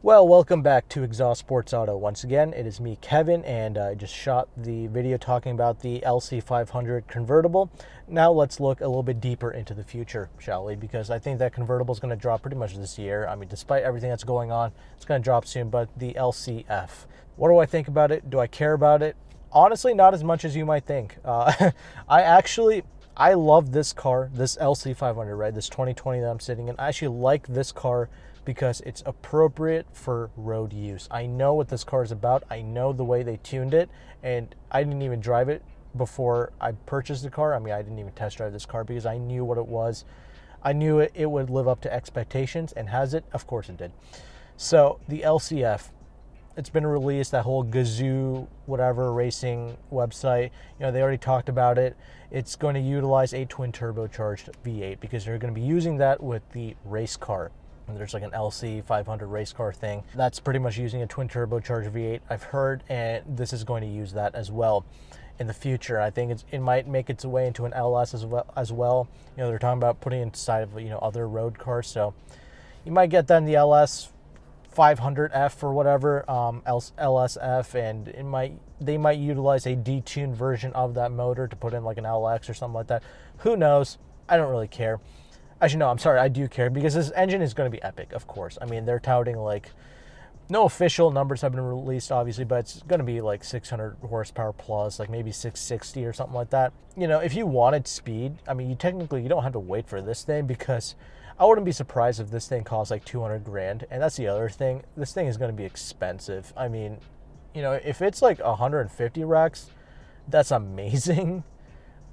Well, welcome back to Exhaust Sports Auto. Once again, it is me, Kevin, and I just shot the video talking about the LC 500 convertible. Now let's look a little bit deeper into the future, shall we? Because I think that convertible is going to drop pretty much this year. I mean, despite everything that's going on, it's going to drop soon, but the LC F. What do I think about it? Do I care about it? Honestly, not as much as you might think. I love this car, this LC 500, right? This 2020 that I'm sitting in. I actually like this car because it's appropriate for road use. I know what this car is about. I know the way they tuned it, and I didn't even drive it before I purchased the car. I mean, I didn't even test drive this car because I knew what it was. I knew it would live up to expectations, and has it? Of course it did. So the LCF, it's been released, that whole Gazoo whatever racing website, they already talked about it. It's going to utilize a twin turbocharged V8 because they're going to be using that with the race car. And there's like an LC 500 race car thing that's pretty much using a twin turbocharged V8, I've heard, and this is going to use that as well in the future. I think it might make its way into an LS as well. They're talking about putting it inside of other road cars, so you might get that in the LS 500F or whatever, LSF, and they might utilize a detuned version of that motor to put in like an LX or something like that. Who knows? I don't really care. Actually, no, I'm sorry, I do care because this engine is going to be epic, of course. I mean, they're touting like, no official numbers have been released, obviously, but it's going to be like 600 horsepower plus, like maybe 660 or something like that. If you wanted speed, I mean, you don't have to wait for this thing, because I wouldn't be surprised if this thing costs like 200 grand. And that's the other thing. This thing is going to be expensive. I mean, if it's like 150 racks, that's amazing.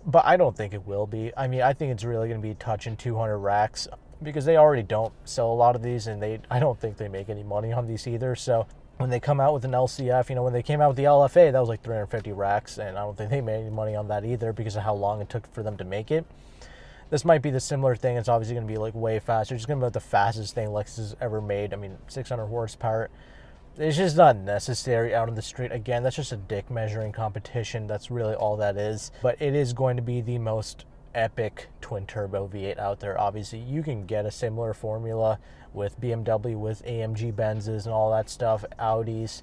But I don't think it will be. I mean, I think it's really going to be touching 200 racks because they already don't sell a lot of these, and I don't think they make any money on these either. So when they come out with an LCF, when they came out with the LFA, that was like 350 racks, and I don't think they made any money on that either because of how long it took for them to make it. This might be the similar thing. It's obviously going to be like way faster. It's going to be the fastest thing Lexus has ever made. I mean, 600 horsepower. It's just not necessary out on the street. Again, that's just a dick measuring competition. That's really all that is. But it is going to be the most epic twin turbo V8 out there. Obviously, you can get a similar formula with BMW, with AMG Benzes and all that stuff, Audis.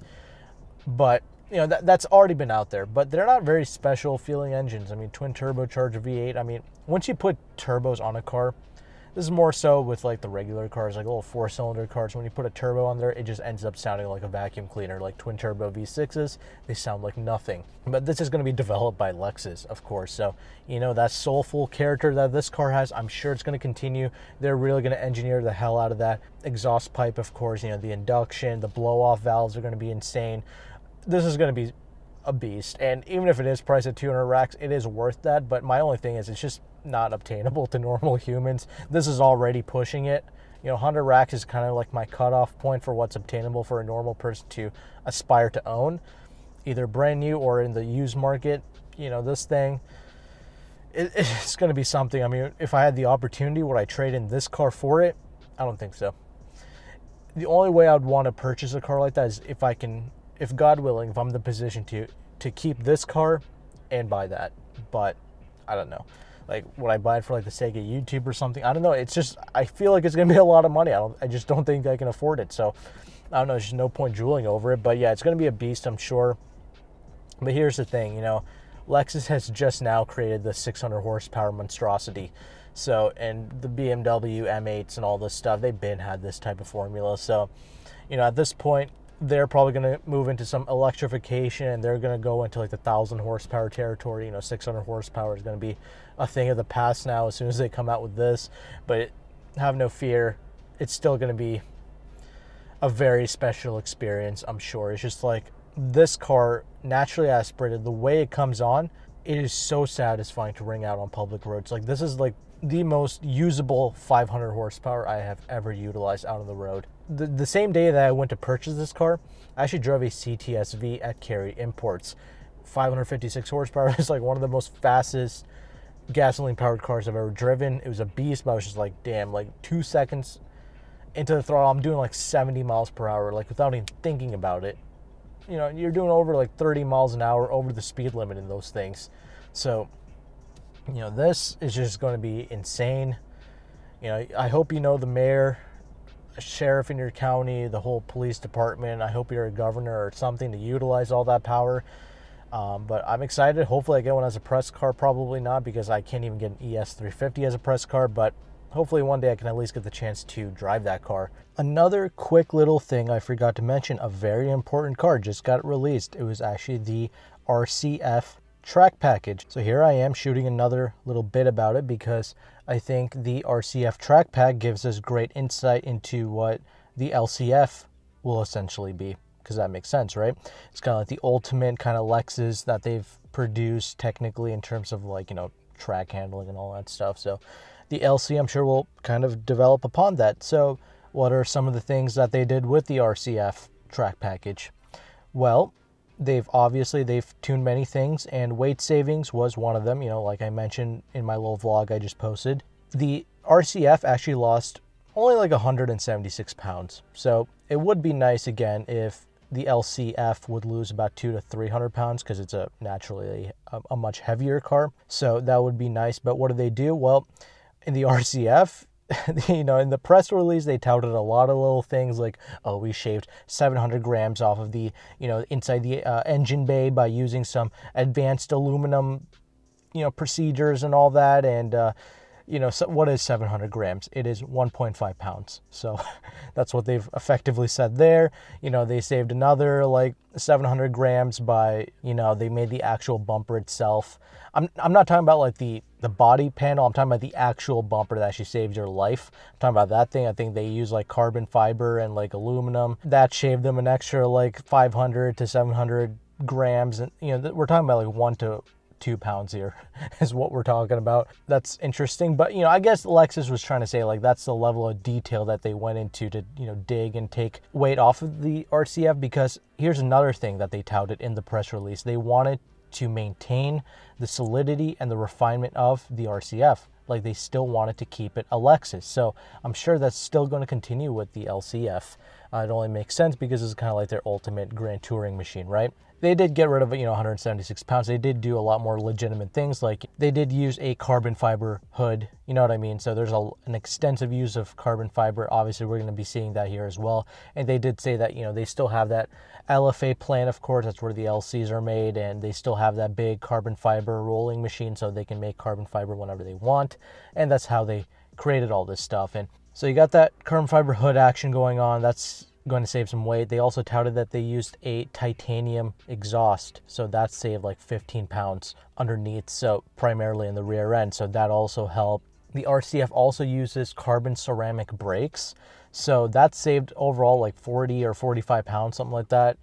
But that's already been out there. But they're not very special feeling engines. I mean, twin turbocharged V8. I mean, once you put turbos on a car, this is more so with like the regular cars, like little 4-cylinder cars. When you put a turbo on there, it just ends up sounding like a vacuum cleaner. Like twin turbo V6s, they sound like nothing. But this is going to be developed by Lexus, of course. So, that soulful character that this car has, I'm sure it's going to continue. They're really going to engineer the hell out of that exhaust pipe, of course. The induction, the blow-off valves are going to be insane. This is going to be a beast. And even if it is priced at 200 racks, it is worth that. But my only thing is, it's just not obtainable to normal humans. This is already pushing it. 100 racks is kind of like my cutoff point for what's obtainable for a normal person to aspire to own, either brand new or in the used market. This thing, it's going to be something. I mean, if I had the opportunity, would I trade in this car for it? I don't think so. The only way I would want to purchase a car like that is if God willing, if I'm in the position to keep this car and buy that. But I don't know. Like, would I buy it for like the sake of YouTube or something? I don't know. It's just, I feel like it's going to be a lot of money. I just don't think I can afford it. So, I don't know. There's just no point drooling over it. But yeah, it's going to be a beast, I'm sure. But here's the thing, Lexus has just now created the 600 horsepower monstrosity. So, and the BMW M8s and all this stuff, they've had this type of formula. So, at this point, they're probably going to move into some electrification, and they're going to go into like the 1,000 horsepower territory. 600 horsepower is going to be a thing of the past now as soon as they come out with this. But have no fear, it's still going to be a very special experience, I'm sure. It's just like this car, naturally aspirated, the way it comes on, it is so satisfying to ring out on public roads. Like, this is like the most usable 500 horsepower I have ever utilized out on the road. The same day that I went to purchase this car, I actually drove a CTSV at Carry Imports. 556 horsepower is like one of the most fastest gasoline powered cars I've ever driven. It was a beast, but I was just like, damn, like 2 seconds into the throttle, I'm doing like 70 miles per hour, like without even thinking about it. You're doing over like 30 miles an hour over the speed limit in those things. So, this is just going to be insane. I hope the mayor a sheriff in your county, the whole police department. I hope you're a governor or something to utilize all that power. But I'm excited. Hopefully I get one as a press car. Probably not, because I can't even get an ES350 as a press car, but hopefully one day I can at least get the chance to drive that car. Another quick little thing I forgot to mention, a very important car just got released. It was actually the RCF track package. So here I am shooting another little bit about it, because I think the RCF track pack gives us great insight into what the LCF will essentially be, because that makes sense, right? It's kind of like the ultimate kind of Lexus that they've produced technically in terms of, like, you know, track handling and all that stuff. So the LC, I'm sure, will kind of develop upon that. So what are some of the things that they did with the RCF track package? Well, they've tuned many things, and weight savings was one of them. You know, like I mentioned in my little vlog I just posted, the RCF actually lost only like 176 pounds. So it would be nice again if the LCF would lose about 200 to 300 pounds, because it's naturally a much heavier car. So that would be nice. But what do they do? Well, in the RCF, you know, in the press release, they touted a lot of little things like, oh, we shaved 700 grams off of the, you know, inside the engine bay by using some advanced aluminum, you know, procedures and all that. And, you know, so what is 700 grams? It is 1.5 pounds. So that's what they've effectively said there. You know, they saved another like 700 grams by, you know, they made the actual bumper itself. I'm not talking about like the body panel. I'm talking about the actual bumper that actually saves your life. I'm talking about that thing. I think they use like carbon fiber and like aluminum. That shaved them an extra like 500 to 700 grams. And, you know, we're talking about like 1 to 2 pounds here is what we're talking about. That's interesting. But, you know, I guess Lexus was trying to say like that's the level of detail that they went into to, you know, dig and take weight off of the RCF. Because here's another thing that they touted in the press release. They wanted to maintain the solidity and the refinement of the RCF. Like, they still wanted to keep it a Lexus. So I'm sure that's still going to continue with the LCF. It only makes sense because it's kind of like their ultimate grand touring machine, right? They did get rid of, you know, 176 pounds. They did do a lot more legitimate things. Like, they did use a carbon fiber hood. You know what I mean? So there's an extensive use of carbon fiber. Obviously, we're going to be seeing that here as well. And they did say that, you know, they still have that LFA plant, of course. That's where the LCs are made. And they still have that big carbon fiber rolling machine, so they can make carbon fiber whenever they want. And that's how they created all this stuff. And so you got that carbon fiber hood action going on. That's going to save some weight. They also touted that they used a titanium exhaust, so that saved like 15 pounds underneath, so primarily in the rear end, so that also helped. The RCF also uses carbon ceramic brakes, so that saved overall like 40 or 45 pounds, something like that,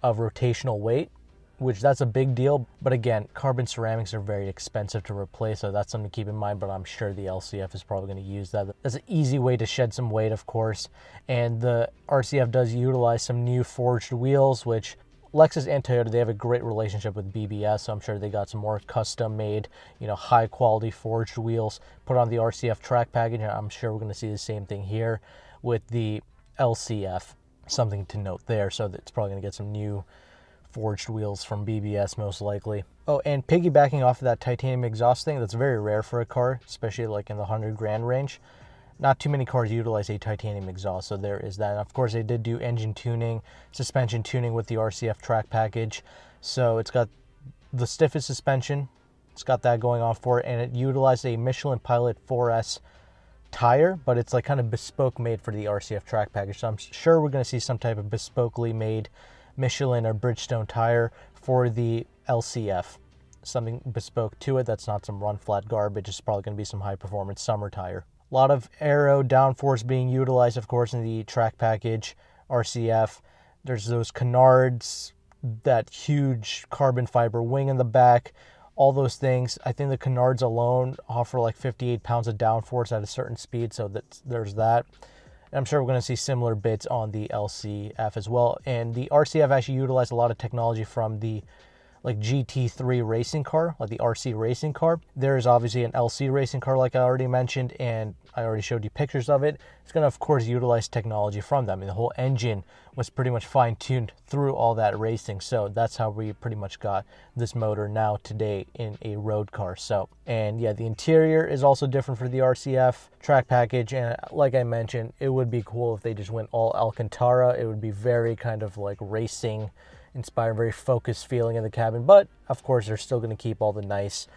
of rotational weight, which that's a big deal. But again, carbon ceramics are very expensive to replace, so that's something to keep in mind. But I'm sure the LCF is probably going to use that. That's an easy way to shed some weight, of course. And the RCF does utilize some new forged wheels, which Lexus and Toyota, they have a great relationship with BBS, so I'm sure they got some more custom made, you know, high quality forged wheels put on the RCF track package. And I'm sure we're going to see the same thing here with the LCF. Something to note there. So it's probably going to get some new forged wheels from BBS most likely. Oh, and piggybacking off of that titanium exhaust thing, that's very rare for a car, especially like in the 100 grand range. Not too many cars utilize a titanium exhaust, so there is that. And of course, they did do engine tuning, suspension tuning with the RCF track package. So it's got the stiffest suspension. It's got that going on for it, and it utilized a Michelin Pilot 4S tire, but it's like kind of bespoke made for the RCF track package. So I'm sure we're going to see some type of bespokely made Michelin or Bridgestone tire for the LCF. Something bespoke to it that's not some run flat garbage. It's probably going to be some high performance summer tire. A lot of aero downforce being utilized, of course, in the track package RCF. There's those canards, that huge carbon fiber wing in the back, all those things. I think the canards alone offer like 58 pounds of downforce at a certain speed, so there's that. And I'm sure we're going to see similar bits on the LCF as well. And the RCF actually utilized a lot of technology from the like GT3 racing car, like the RC racing car. There is obviously an LC racing car, like I already mentioned, and I already showed you pictures of it. It's going to, of course, utilize technology from them. I mean, the whole engine was pretty much fine-tuned through all that racing. So that's how we pretty much got this motor now today in a road car. So, and yeah, the interior is also different for the RCF track package. And like I mentioned, it would be cool if they just went all Alcantara. It would be very kind of like racing inspired, very focused feeling in the cabin. But of course, they're still going to keep all the nice,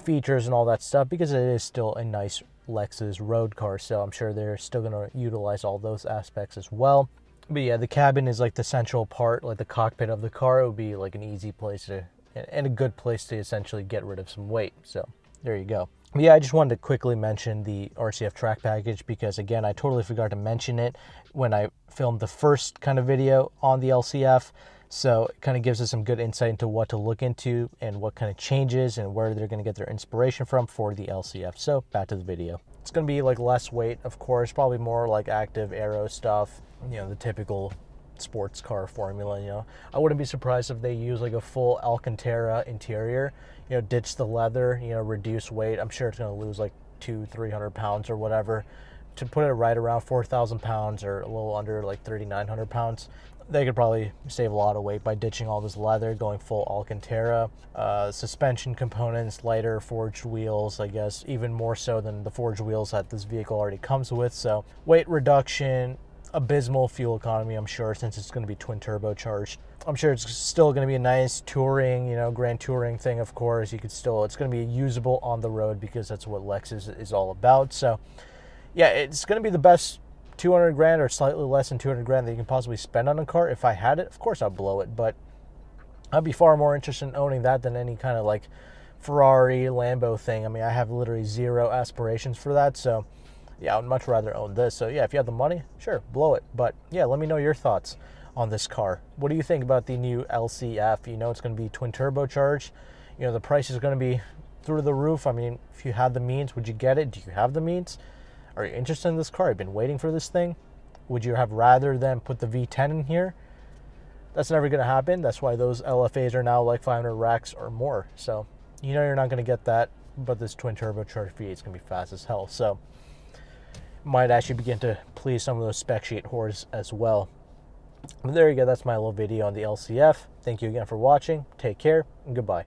features and all that stuff, because it is still a nice Lexus road car. So I'm sure they're still going to utilize all those aspects as well. But yeah, the cabin is like the central part, like the cockpit of the car. It would be like an easy place to, and a good place to essentially get rid of some weight. So there you go. But yeah, I just wanted to quickly mention the RCF track package, because again, I totally forgot to mention it when I filmed the first kind of video on the LCF. So it kind of gives us some good insight into what to look into and what kind of changes and where they're going to get their inspiration from for the LCF. So back to the video. It's going to be like less weight, of course, probably more like active aero stuff, the typical sports car formula. I wouldn't be surprised if they use like a full Alcantara interior, ditch the leather, reduce weight. I'm sure it's going to lose like 200-300 pounds or whatever to put it right around 4,000 pounds or a little under like 3,900 pounds. They could probably save a lot of weight by ditching all this leather, going full Alcantara. Suspension components, lighter forged wheels, I guess, even more so than the forged wheels that this vehicle already comes with. So weight reduction, abysmal fuel economy, I'm sure, since it's going to be twin turbocharged. I'm sure it's still going to be a nice touring, grand touring thing, of course. It's going to be usable on the road, because that's what Lexus is all about. So yeah, it's going to be the best 200 grand or slightly less than 200 grand that you can possibly spend on a car. If I had it, of course I'd blow it, but I'd be far more interested in owning that than any kind of like Ferrari, Lambo thing. I mean, I have literally zero aspirations for that. So yeah, I would much rather own this. So yeah, if you have the money, sure, blow it. But yeah, let me know your thoughts on this car. What do you think about the new LCF? It's going to be twin turbocharged. The price is going to be through the roof. I mean, if you had the means, would you get it? Do you have the means? Are you interested in this car? I've been waiting for this thing. Would you have rather than put the V10 in here? That's never going to happen. That's why those LFAs are now like 500 racks or more. So you're not going to get that, but this twin turbocharged V8 is going to be fast as hell. So might actually begin to please some of those spec sheet whores as well. But there you go. That's my little video on the LCF. Thank you again for watching. Take care and goodbye.